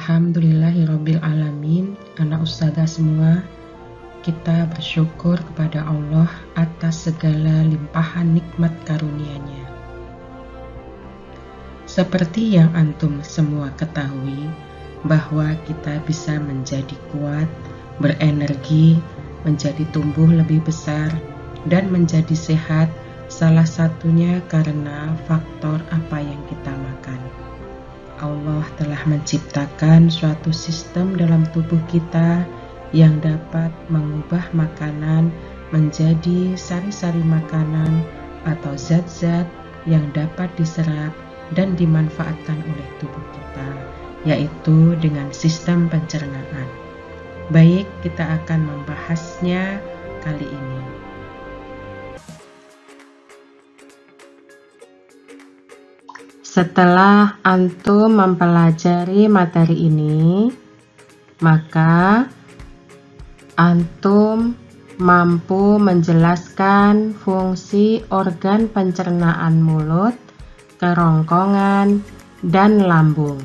Alhamdulillahirabbil alamin. Anak ustazah semua, kita bersyukur kepada Allah atas segala limpahan nikmat karunia-Nya. Seperti yang antum semua ketahui, bahwa kita bisa menjadi kuat, berenergi, menjadi tumbuh lebih besar, dan menjadi sehat, salah satunya karena faktor apa yang kita makan. Allah telah menciptakan suatu sistem dalam tubuh kita yang dapat mengubah makanan menjadi sari-sari makanan atau zat-zat yang dapat diserap dan dimanfaatkan oleh tubuh kita, yaitu dengan sistem pencernaan. Baik, kita akan membahasnya kali ini. Setelah antum mempelajari materi ini, maka antum mampu menjelaskan fungsi organ pencernaan mulut, kerongkongan, dan lambung.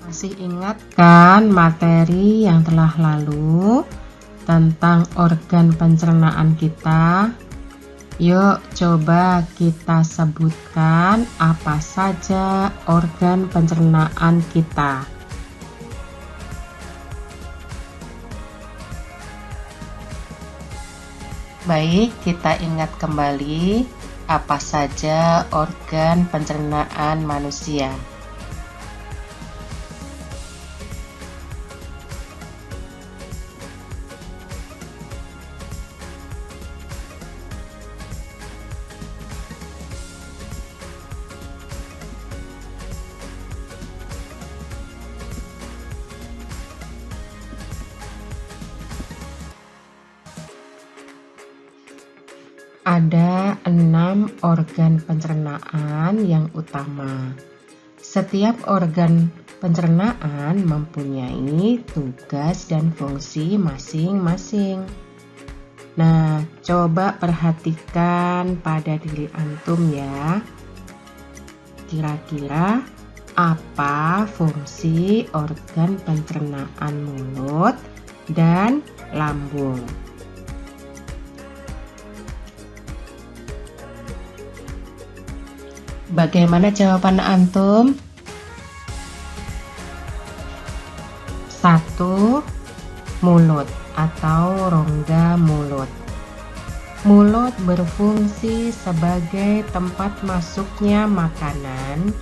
Masih ingat kan materi yang telah lalu tentang organ pencernaan kita? Yuk coba kita sebutkan apa saja organ pencernaan kita. Baik, kita ingat kembali apa saja organ pencernaan manusia. Ada 6 organ pencernaan yang utama. Setiap organ pencernaan mempunyai tugas dan fungsi masing-masing. Nah, coba perhatikan pada diri antum ya. Kira-kira apa fungsi organ pencernaan mulut dan lambung? Bagaimana jawaban antum? 1. Mulut atau rongga mulut. Mulut berfungsi sebagai tempat masuknya makanan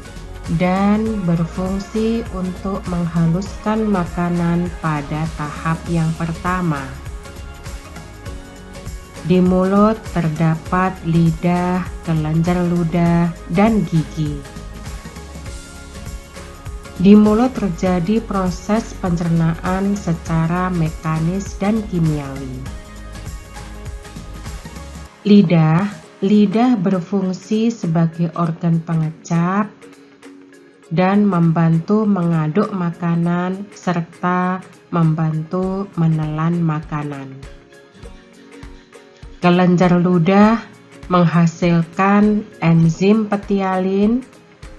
dan berfungsi untuk menghaluskan makanan pada tahap yang pertama. Di mulut terdapat lidah, kelenjar ludah, dan gigi. Di mulut terjadi proses pencernaan secara mekanis dan kimiawi. Lidah berfungsi sebagai organ pengecap dan membantu mengaduk makanan serta membantu menelan makanan. Kelenjar ludah menghasilkan enzim petialin,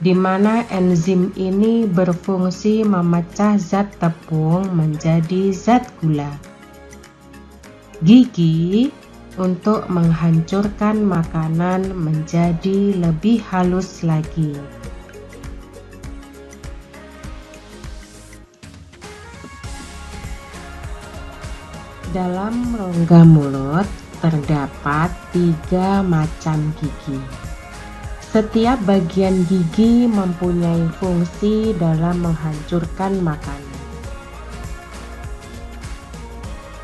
di mana enzim ini berfungsi memecah zat tepung menjadi zat gula. Gigi untuk menghancurkan makanan menjadi lebih halus lagi. Dalam rongga mulut terdapat 3 macam gigi. Setiap bagian gigi mempunyai fungsi dalam menghancurkan makanan.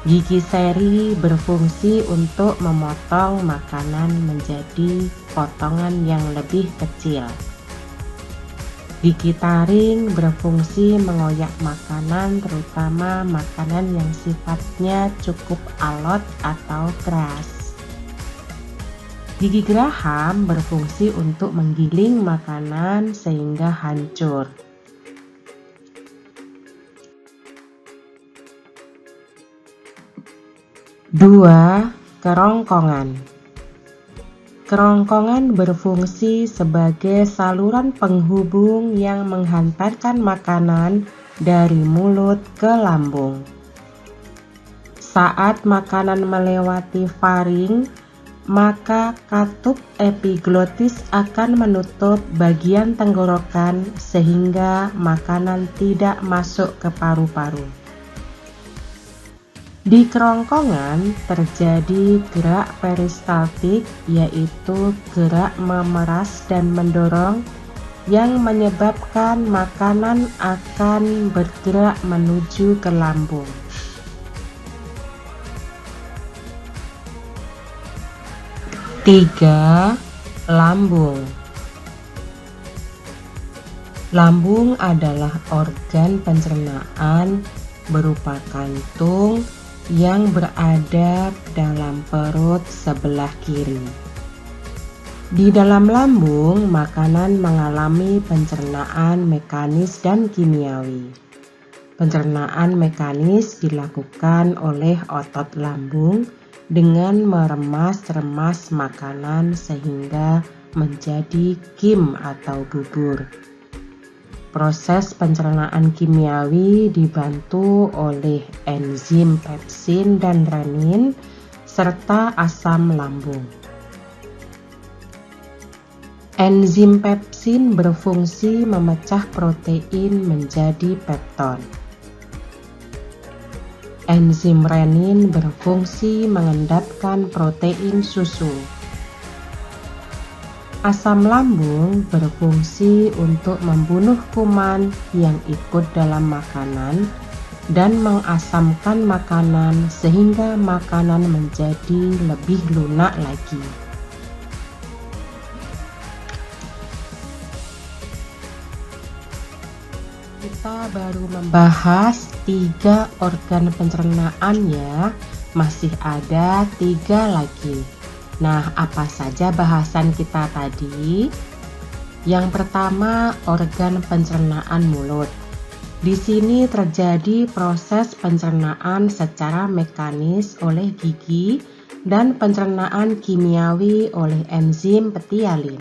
Gigi seri berfungsi untuk memotong makanan menjadi potongan yang lebih kecil. Gigi taring berfungsi mengoyak makanan, terutama makanan yang sifatnya cukup alot atau keras. Gigi geraham berfungsi untuk menggiling makanan sehingga hancur. Dua, kerongkongan. Kerongkongan berfungsi sebagai saluran penghubung yang menghantarkan makanan dari mulut ke lambung. Saat makanan melewati faring, maka katup epiglotis akan menutup bagian tenggorokan sehingga makanan tidak masuk ke paru-paru. Di kerongkongan terjadi gerak peristaltik, yaitu gerak memeras dan mendorong yang menyebabkan makanan akan bergerak menuju ke lambung. Tiga, lambung. Lambung adalah organ pencernaan berupa kantung yang berada dalam perut sebelah kiri. Di dalam lambung, makanan mengalami pencernaan mekanis dan kimiawi. Pencernaan mekanis dilakukan oleh otot lambung dengan meremas-remas makanan sehingga menjadi kim atau bubur. Proses pencernaan kimiawi dibantu oleh enzim pepsin dan renin serta asam lambung. Enzim pepsin berfungsi memecah protein menjadi pepton. Enzim renin berfungsi mengendapkan protein susu. Asam lambung berfungsi untuk membunuh kuman yang ikut dalam makanan dan mengasamkan makanan sehingga makanan menjadi lebih lunak lagi. Kita baru membahas 3 organ pencernaan ya, masih ada 3 lagi. Nah, apa saja bahasan kita tadi? Yang pertama, organ pencernaan mulut. Di sini terjadi proses pencernaan secara mekanis oleh gigi dan pencernaan kimiawi oleh enzim petialin.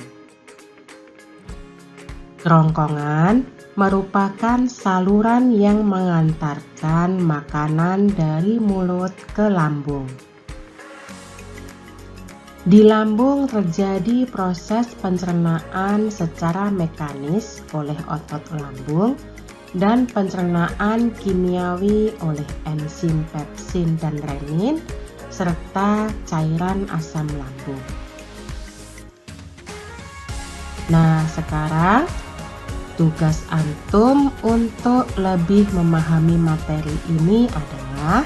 Kerongkongan merupakan saluran yang mengantarkan makanan dari mulut ke lambung. Di lambung terjadi proses pencernaan secara mekanis oleh otot lambung dan pencernaan kimiawi oleh enzim pepsin dan renin serta cairan asam lambung. Nah, sekarang tugas antum untuk lebih memahami materi ini adalah